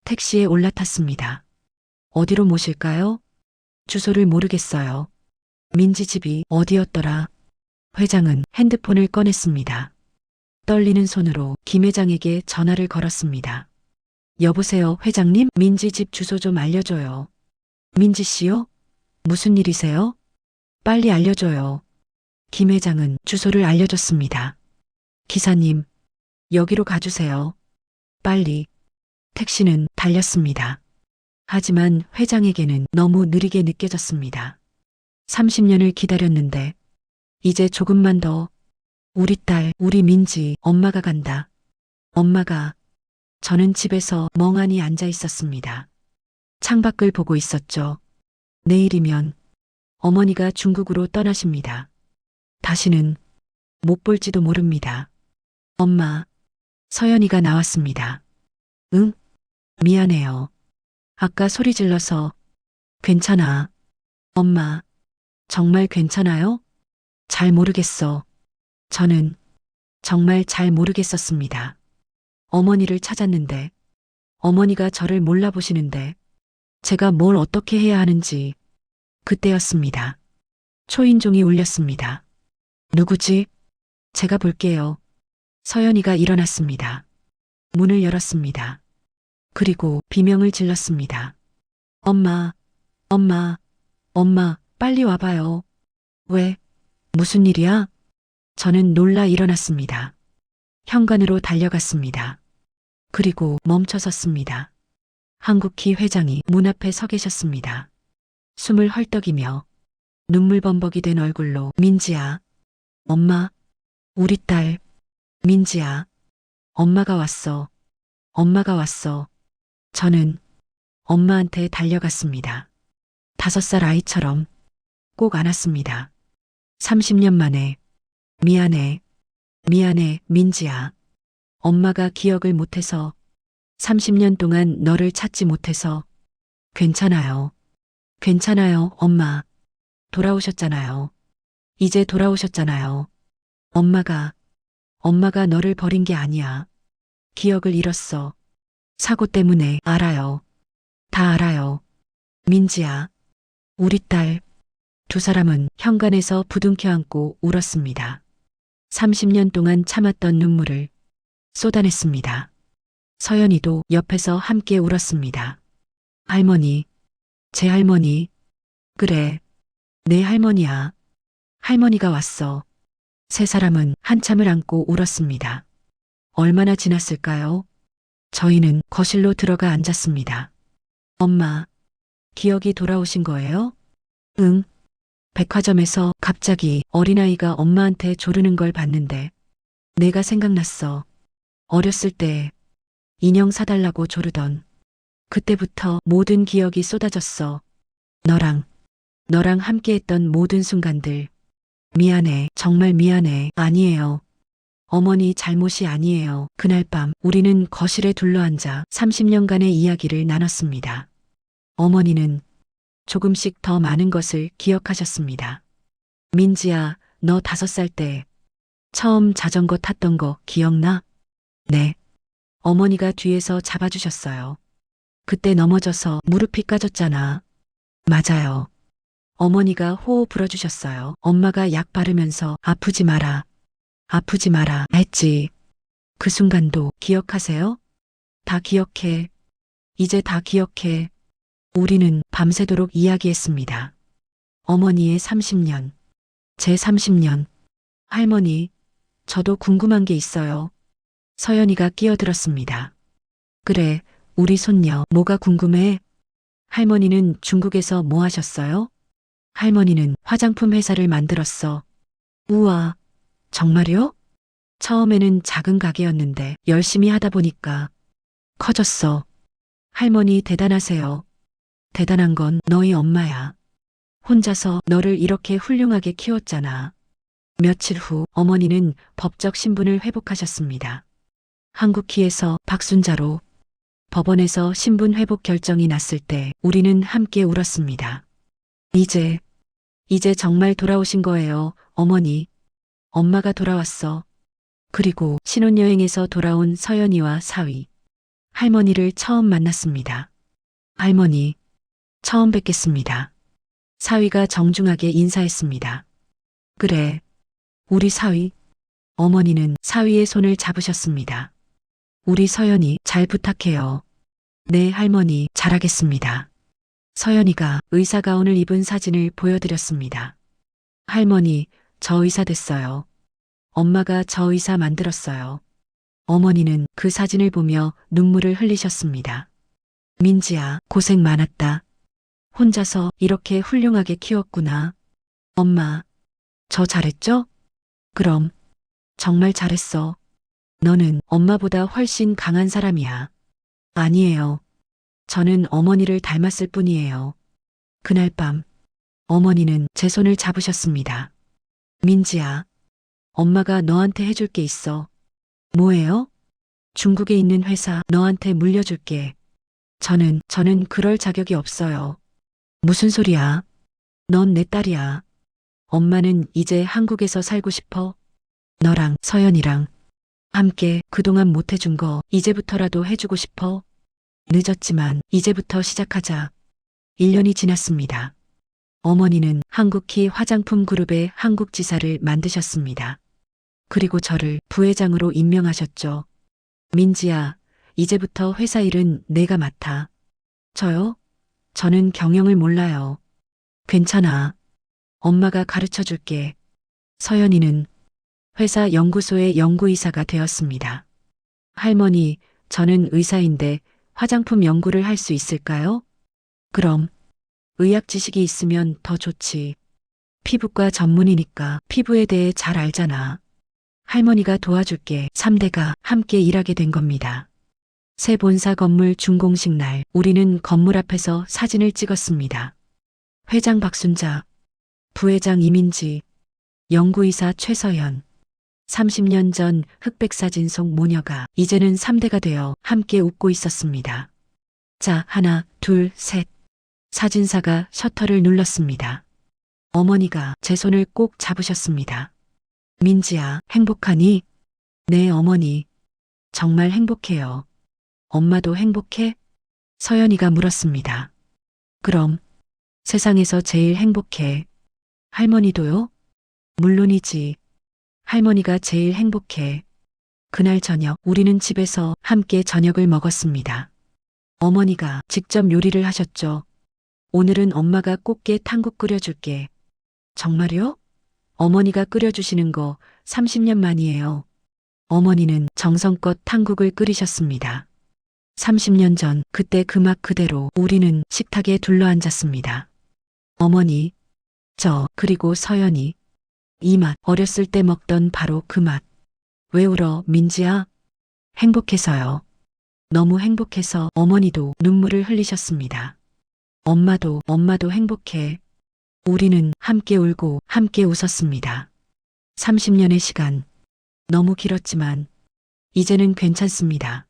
택시에 올라탔습니다. 어디로 모실까요? 주소를 모르겠어요. 민지 집이 어디였더라? 회장은 핸드폰을 꺼냈습니다. 떨리는 손으로 김 회장에게 전화를 걸었습니다. 여보세요, 회장님? 민지 집 주소 좀 알려줘요. 민지 씨요? 무슨 일이세요? 빨리 알려줘요. 김 회장은 주소를 알려줬습니다. 기사님, 여기로 가주세요. 빨리. 택시는 달렸습니다. 하지만 회장에게는 너무 느리게 느껴졌습니다. 30년을 기다렸는데 이제 조금만 더. 우리 딸, 우리 민지, 엄마가 간다. 엄마가. 저는 집에서 멍하니 앉아 있었습니다. 창밖을 보고 있었죠. 내일이면 어머니가 중국으로 떠나십니다. 다시는 못 볼지도 모릅니다. 엄마, 서연이가 나왔습니다. 응? 미안해요. 아까 소리 질러서. 괜찮아. 엄마, 정말 괜찮아요? 잘 모르겠어. 저는 정말 잘 모르겠었습니다. 어머니를 찾았는데 어머니가 저를 몰라보시는데 제가 뭘 어떻게 해야 하는지. 그때였습니다. 초인종이 울렸습니다. 누구지? 제가 볼게요. 서연이가 일어났습니다. 문을 열었습니다. 그리고 비명을 질렀습니다. 엄마, 빨리 와봐요. 왜? 무슨 일이야? 저는 놀라 일어났습니다. 현관으로 달려갔습니다. 그리고 멈춰 섰습니다. 한국희 회장이 문 앞에 서 계셨습니다. 숨을 헐떡이며 눈물 범벅이 된 얼굴로 민지야, 엄마, 우리 딸, 민지야, 엄마가 왔어. 저는 엄마한테 달려갔습니다. 5살 아이처럼 꼭 안았습니다. 30년 만에 미안해, 민지야. 엄마가 기억을 못해서 30년 동안 너를 찾지 못해서. 괜찮아요, 엄마. 돌아오셨잖아요. 이제 돌아오셨잖아요. 엄마가 너를 버린 게 아니야. 기억을 잃었어. 사고 때문에. 알아요. 다 알아요. 민지야, 우리 딸. 2사람은 현관에서 부둥켜 안고 울었습니다. 30년 동안 참았던 눈물을 쏟아냈습니다. 서연이도 옆에서 함께 울었습니다. 할머니, 제 할머니. 그래, 내 할머니야. 할머니가 왔어. 3사람은 한참을 안고 울었습니다. 얼마나 지났을까요? 저희는 거실로 들어가 앉았습니다. 엄마, 기억이 돌아오신 거예요? 응. 백화점에서 갑자기 어린아이가 엄마한테 조르는 걸 봤는데 내가 생각났어. 어렸을 때 인형 사달라고 조르던. 그때부터 모든 기억이 쏟아졌어. 너랑 함께했던 모든 순간들. 미안해, 정말 미안해. 아니에요. 어머니 잘못이 아니에요. 그날 밤 우리는 거실에 둘러앉아 30년간의 이야기를 나눴습니다. 어머니는 조금씩 더 많은 것을 기억하셨습니다. 민지야, 너 5살 때 처음 자전거 탔던 거 기억나? 네. 어머니가 뒤에서 잡아주셨어요. 그때 넘어져서 무릎이 까졌잖아. 맞아요. 어머니가 호호 불어주셨어요. 엄마가 약 바르면서 아프지 마라 했지. 그 순간도 기억하세요? 다 기억해. 이제 다 기억해. 우리는 밤새도록 이야기했습니다. 어머니의 30년, 제 30년. 할머니, 저도 궁금한 게 있어요. 서연이가 끼어들었습니다. 그래, 우리 손녀 뭐가 궁금해? 할머니는 중국에서 뭐 하셨어요? 할머니는 화장품 회사를 만들었어. 우와, 정말요? 처음에는 작은 가게였는데 열심히 하다 보니까 커졌어. 할머니 대단하세요. 대단한 건 너희 엄마야. 혼자서 너를 이렇게 훌륭하게 키웠잖아. 며칠 후 어머니는 법적 신분을 회복하셨습니다. 한국키에서 박순자로, 법원에서 신분 회복 결정이 났을 때 우리는 함께 울었습니다. 이제 정말 돌아오신 거예요, 어머니. 엄마가 돌아왔어. 그리고 신혼여행에서 돌아온 서연이와 사위, 할머니를 처음 만났습니다. 할머니, 처음 뵙겠습니다. 사위가 정중하게 인사했습니다. 그래, 우리 사위. 어머니는 사위의 손을 잡으셨습니다. 우리 서연이 잘 부탁해요. 네, 할머니, 잘하겠습니다. 서연이가 의사 가운을 입은 사진을 보여드렸습니다. 할머니, 저 의사 됐어요. 엄마가 저 의사 만들었어요. 어머니는 그 사진을 보며 눈물을 흘리셨습니다. 민지야, 고생 많았다. 혼자서 이렇게 훌륭하게 키웠구나. 엄마, 저 잘했죠? 그럼, 정말 잘했어. 너는 엄마보다 훨씬 강한 사람이야. 아니에요. 저는 어머니를 닮았을 뿐이에요. 그날 밤, 어머니는 제 손을 잡으셨습니다. 민지야, 엄마가 너한테 해줄 게 있어. 뭐예요? 중국에 있는 회사 너한테 물려줄게. 저는 그럴 자격이 없어요. 무슨 소리야? 넌 내 딸이야. 엄마는 이제 한국에서 살고 싶어. 너랑 서연이랑 함께 그동안 못 해준 거 이제부터라도 해주고 싶어. 늦었지만 이제부터 시작하자. 1년이 지났습니다. 어머니는 한국키 화장품 그룹의 한국지사를 만드셨습니다. 그리고 저를 부회장으로 임명하셨죠. 민지야, 이제부터 회사 일은 내가 맡아. 저요? 저는 경영을 몰라요. 괜찮아. 엄마가 가르쳐 줄게. 서연이는 회사 연구소의 연구이사가 되었습니다. 할머니, 저는 의사인데 화장품 연구를 할 수 있을까요? 그럼, 의학 지식이 있으면 더 좋지. 피부과 전문이니까 피부에 대해 잘 알잖아. 할머니가 도와줄게. 3대가 함께 일하게 된 겁니다. 새 본사 건물 준공식 날, 우리는 건물 앞에서 사진을 찍었습니다. 회장 박순자, 부회장 이민지, 연구이사 최서연, 30년 전 흑백사진 속 모녀가 이제는 3대가 되어 함께 웃고 있었습니다. 자, 하나, 둘, 셋. 사진사가 셔터를 눌렀습니다. 어머니가 제 손을 꼭 잡으셨습니다. 민지야, 행복하니? 네, 어머니. 정말 행복해요. 엄마도 행복해? 서연이가 물었습니다. 그럼, 세상에서 제일 행복해. 할머니도요? 물론이지. 할머니가 제일 행복해. 그날 저녁 우리는 집에서 함께 저녁을 먹었습니다. 어머니가 직접 요리를 하셨죠. 오늘은 엄마가 꽃게 탕국 끓여줄게. 정말요? 어머니가 끓여주시는 거 30년 만이에요. 어머니는 정성껏 탕국을 끓이셨습니다. 30년 전 그때 그 맛 그대로 우리는 식탁에 둘러앉았습니다. 어머니, 저, 그리고 서연이. 이 맛, 어렸을 때 먹던 바로 그 맛. 왜 울어, 민지야? 행복해서요. 너무 행복해서 어머니도 눈물을 흘리셨습니다. 엄마도 행복해. 우리는 함께 울고 함께 웃었습니다. 30년의 시간. 너무 길었지만 이제는 괜찮습니다.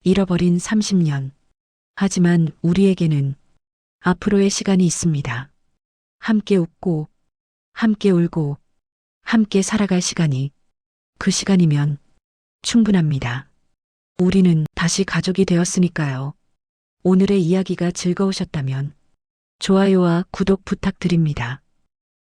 잃어버린 30년. 하지만 우리에게는 앞으로의 시간이 있습니다. 함께 웃고 함께 울고 함께 살아갈 시간이, 그 시간이면 충분합니다. 우리는 다시 가족이 되었으니까요. 오늘의 이야기가 즐거우셨다면 좋아요와 구독 부탁드립니다.